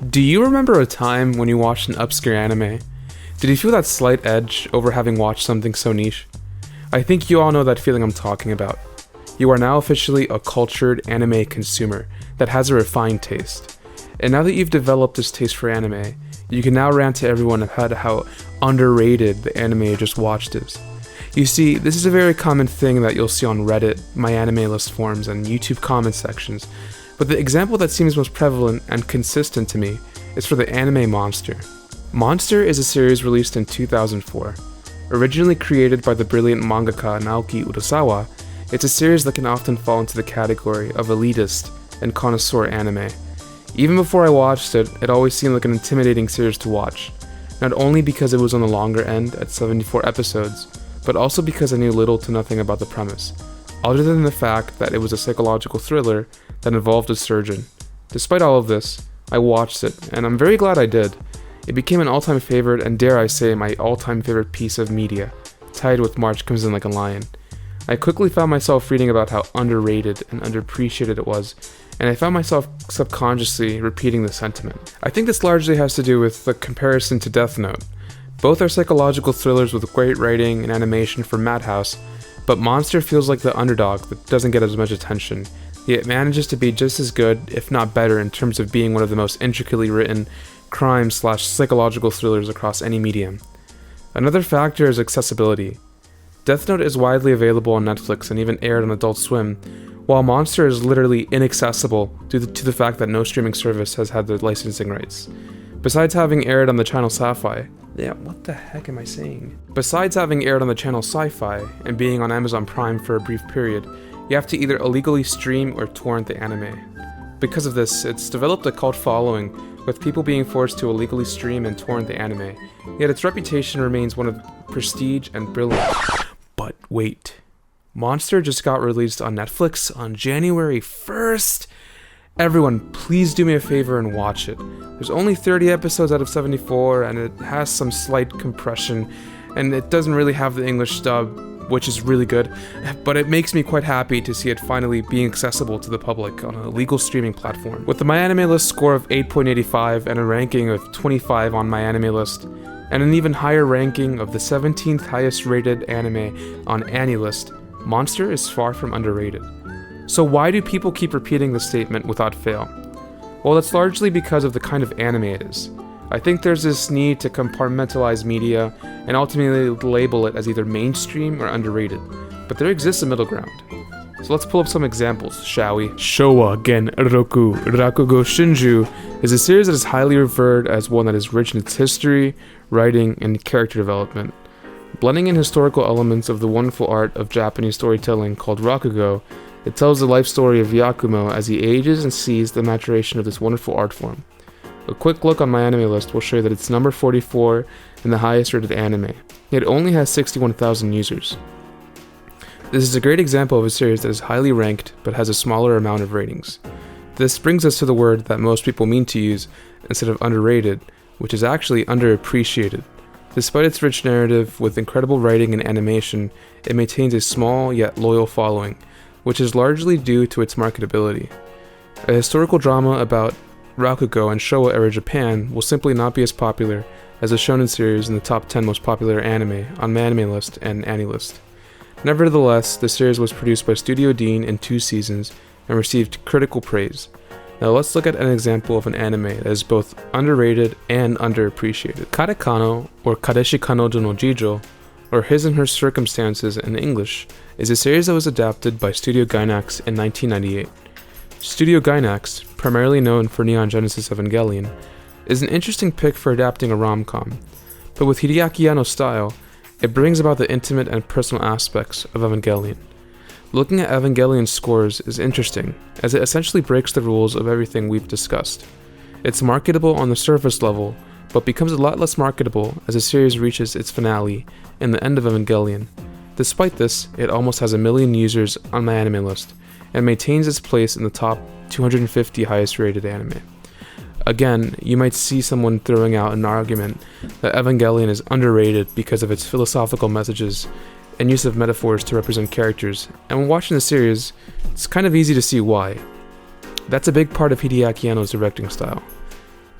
Do you remember a time when you watched an obscure anime? Did you feel that slight edge over having watched something so niche? I think you all know that feeling I'm talking about. You are now officially a cultured anime consumer that has a refined taste. And now that you've developed this taste for anime, you can now rant to everyone about how underrated the anime you just watched is. You see, this is a very common thing that you'll see on Reddit, my anime list forums, and YouTube comment sections. But the example that seems most prevalent and consistent to me is for the anime Monster. Monster is a series released in 2004. Originally created by the brilliant mangaka Naoki Urasawa, it's a series that can often fall into the category of elitist and connoisseur anime. Even before I watched it, it always seemed like an intimidating series to watch, not only because it was on the longer end at 74 episodes, but also because I knew little to nothing about the premise, other than the fact that it was a psychological thriller that involved a surgeon. Despite all of this, I watched it, and I'm very glad I did. It became an all-time favorite, and dare I say, my all-time favorite piece of media, tied with March Comes In Like a Lion. I quickly found myself reading about how underrated and underappreciated it was, and I found myself subconsciously repeating the sentiment. I think this largely has to do with the comparison to Death Note. Both are psychological thrillers with great writing and animation from Madhouse, but Monster feels like the underdog that doesn't get as much attention, yet manages to be just as good, if not better, in terms of being one of the most intricately written crime/psychological thrillers across any medium. Another factor is accessibility. Death Note is widely available on Netflix and even aired on Adult Swim, while Monster is literally inaccessible due to the fact that no streaming service has had the licensing rights. Besides having aired on the channel Sci-Fi, Besides having aired on the channel Sci-Fi and being on Amazon Prime for a brief period, you have to either illegally stream or torrent the anime. Because of this, it's developed a cult following, with people being forced to illegally stream and torrent the anime, yet its reputation remains one of prestige and brilliance. But wait, Monster just got released on Netflix on January 1st? Everyone, please do me a favor and watch it. There's only 30 episodes out of 74, and it has some slight compression, and it doesn't really have the English dub, which is really good, but it makes me quite happy to see it finally being accessible to the public on a legal streaming platform. With the MyAnimeList score of 8.85 and a ranking of 25 on MyAnimeList, and an even higher ranking of the 17th highest rated anime on AniList, Monster is far from underrated. So why do people keep repeating this statement without fail? Well, that's largely because of the kind of anime it is. I think there's this need to compartmentalize media and ultimately label it as either mainstream or underrated, but there exists a middle ground. So let's pull up some examples, shall we? Showa Gen Roku Rakugo Shinju is a series that is highly revered as one that is rich in its history, writing, and character development. Blending in historical elements of the wonderful art of Japanese storytelling called Rakugo, it tells the life story of Yakumo as he ages and sees the maturation of this wonderful art form. A quick look on MyAnimeList will show you that it's number 44 in the highest rated anime. It only has 61,000 users. This is a great example of a series that is highly ranked but has a smaller amount of ratings. This brings us to the word that most people mean to use instead of underrated, which is actually underappreciated. Despite its rich narrative with incredible writing and animation, it maintains a small yet loyal following, which is largely due to its marketability. A historical drama about Rakugo and Showa era Japan will simply not be as popular as a shonen series in the top 10 most popular anime on MyAnimeList and AniList. Nevertheless, the series was produced by Studio Dean in 2 seasons and received critical praise. Now let's look at an example of an anime that is both underrated and underappreciated. Karekano, or Kadeshi Kanojo no Jijo, or His and Her Circumstances in English, is a series that was adapted by Studio Gainax in 1998. Studio Gainax, primarily known for Neon Genesis Evangelion, is an interesting pick for adapting a rom-com, but with Hideaki Anno's style, it brings about the intimate and personal aspects of Evangelion. Looking at Evangelion's scores is interesting, as it essentially breaks the rules of everything we've discussed. It's marketable on the surface level, but becomes a lot less marketable as the series reaches its finale in the end of Evangelion. Despite this, it almost has 1 million users on MyAnimeList, and maintains its place in the top 250 highest rated anime. Again, you might see someone throwing out an argument that Evangelion is underrated because of its philosophical messages and use of metaphors to represent characters, and when watching the series, it's kind of easy to see why. That's a big part of Hideaki Anno's directing style.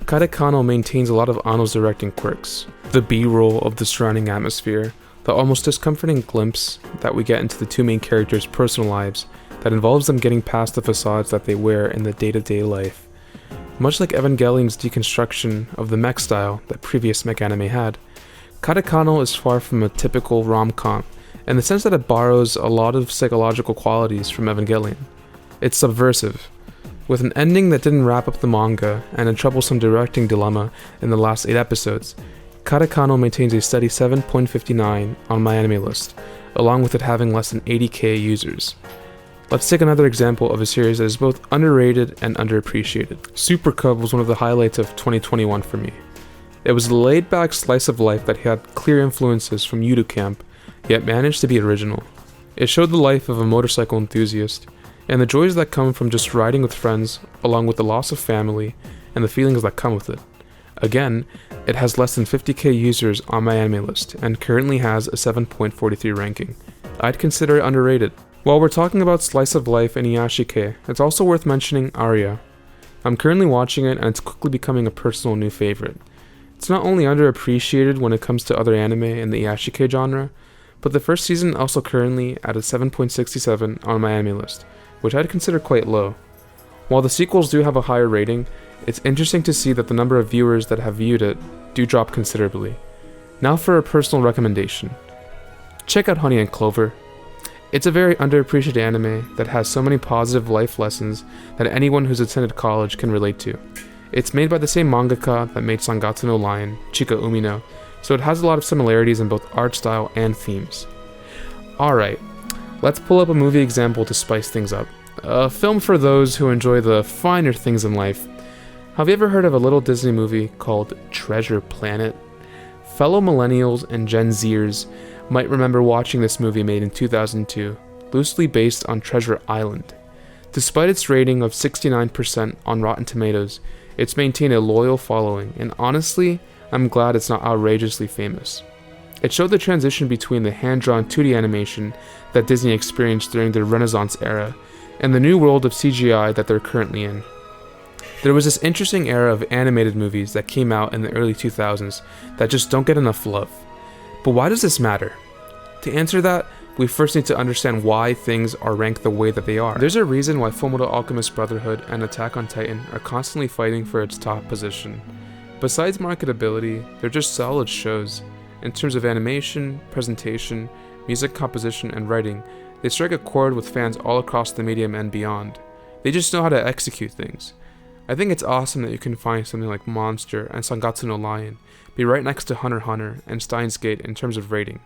Karekano maintains a lot of Anno's directing quirks. The B-roll of the surrounding atmosphere, the almost discomforting glimpse that we get into the two main characters' personal lives that involves them getting past the facades that they wear in the day-to-day life. Much like Evangelion's deconstruction of the mech style that previous mech anime had, Karekano is far from a typical rom-com, in the sense that it borrows a lot of psychological qualities from Evangelion. It's subversive, with an ending that didn't wrap up the manga and a troublesome directing dilemma in the last 8 episodes. Karekano maintains a steady 7.59 on my anime list, along with it having less than 80k users. Let's take another example of a series that is both underrated and underappreciated. Super Cub was one of the highlights of 2021 for me. It was a laid-back slice of life that had clear influences from Yudu Camp, yet managed to be original. It showed the life of a motorcycle enthusiast, and the joys that come from just riding with friends, along with the loss of family, and the feelings that come with it. Again, it has less than 50k users on my anime list, and currently has a 7.43 ranking. I'd consider it underrated. While we're talking about slice of life and Iyashikei, it's also worth mentioning Aria. I'm currently watching it, and it's quickly becoming a personal new favorite. It's not only underappreciated when it comes to other anime in the Iyashikei genre, but the first season also currently at a 7.67 on my anime list, which I'd consider quite low. While the sequels do have a higher rating, it's interesting to see that the number of viewers that have viewed it do drop considerably. Now for a personal recommendation. Check out Honey and Clover. It's a very underappreciated anime that has so many positive life lessons that anyone who's attended college can relate to. It's made by the same mangaka that made Sangatsu no Lion, Chika Umino, so it has a lot of similarities in both art style and themes. Alright, let's pull up a movie example to spice things up. A film for those who enjoy the finer things in life. Have you ever heard of a little Disney movie called Treasure Planet? Fellow millennials and Gen Zers might remember watching this movie made in 2002, loosely based on Treasure Island. Despite its rating of 69% on Rotten Tomatoes, it's maintained a loyal following, and honestly, I'm glad it's not outrageously famous. It showed the transition between the hand-drawn 2D animation that Disney experienced during their Renaissance era, and the new world of CGI that they're currently in. There was this interesting era of animated movies that came out in the early 2000s that just don't get enough love. But why does this matter? To answer that, we first need to understand why things are ranked the way that they are. There's a reason why Fullmetal Alchemist Brotherhood and Attack on Titan are constantly fighting for its top position. Besides marketability, they're just solid shows. In terms of animation, presentation, music composition, and writing, they strike a chord with fans all across the medium and beyond. They just know how to execute things. I think it's awesome that you can find something like Monster and Sangatsu no Lion be right next to Hunter x Hunter and Steins Gate in terms of rating.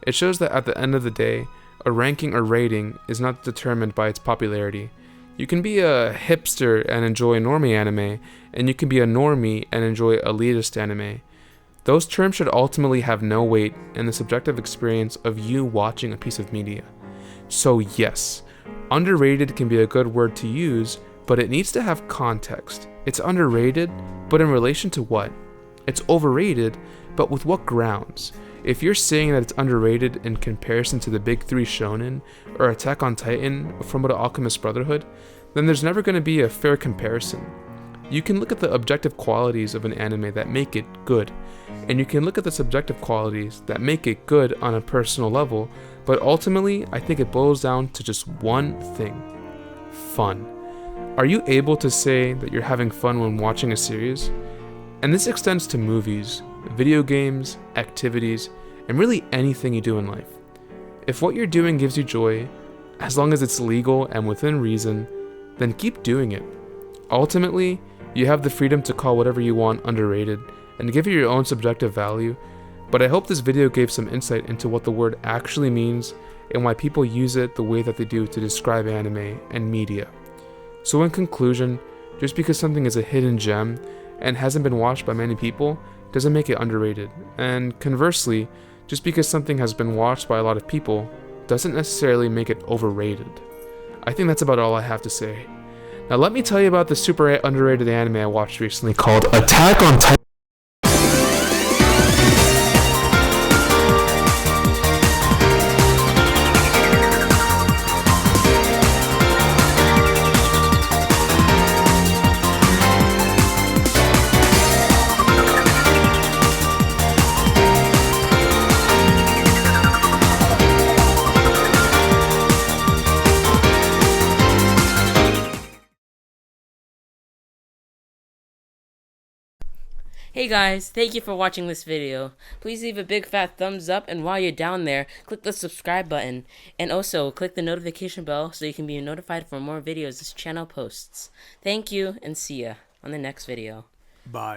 It shows that at the end of the day, a ranking or rating is not determined by its popularity. You can be a hipster and enjoy normie anime, and you can be a normie and enjoy elitist anime. Those terms should ultimately have no weight in the subjective experience of you watching a piece of media. So yes, underrated can be a good word to use, but it needs to have context. It's underrated, but in relation to what? It's overrated, but with what grounds? If you're saying that it's underrated in comparison to the big 3 shonen, or Attack on Titan, or Fullmetal Alchemist Brotherhood, then there's never going to be a fair comparison. You can look at the objective qualities of an anime that make it good, and you can look at the subjective qualities that make it good on a personal level, but ultimately, I think it boils down to just one thing: fun. Are you able to say that you're having fun when watching a series? And this extends to movies, video games, activities, and really anything you do in life. If what you're doing gives you joy, as long as it's legal and within reason, then keep doing it. Ultimately, you have the freedom to call whatever you want underrated and give it your own subjective value, but I hope this video gave some insight into what the word actually means and why people use it the way that they do to describe anime and media. So in conclusion, just because something is a hidden gem and hasn't been watched by many people doesn't make it underrated, and conversely, just because something has been watched by a lot of people doesn't necessarily make it overrated. I think that's about all I have to say. Now let me tell you about the super underrated anime I watched recently called Attack on Titan. Hey guys, thank you for watching this video. Please leave a big fat thumbs up, and while you're down there, click the subscribe button. And also, click the notification bell so you can be notified for more videos this channel posts. Thank you, and see ya on the next video. Bye.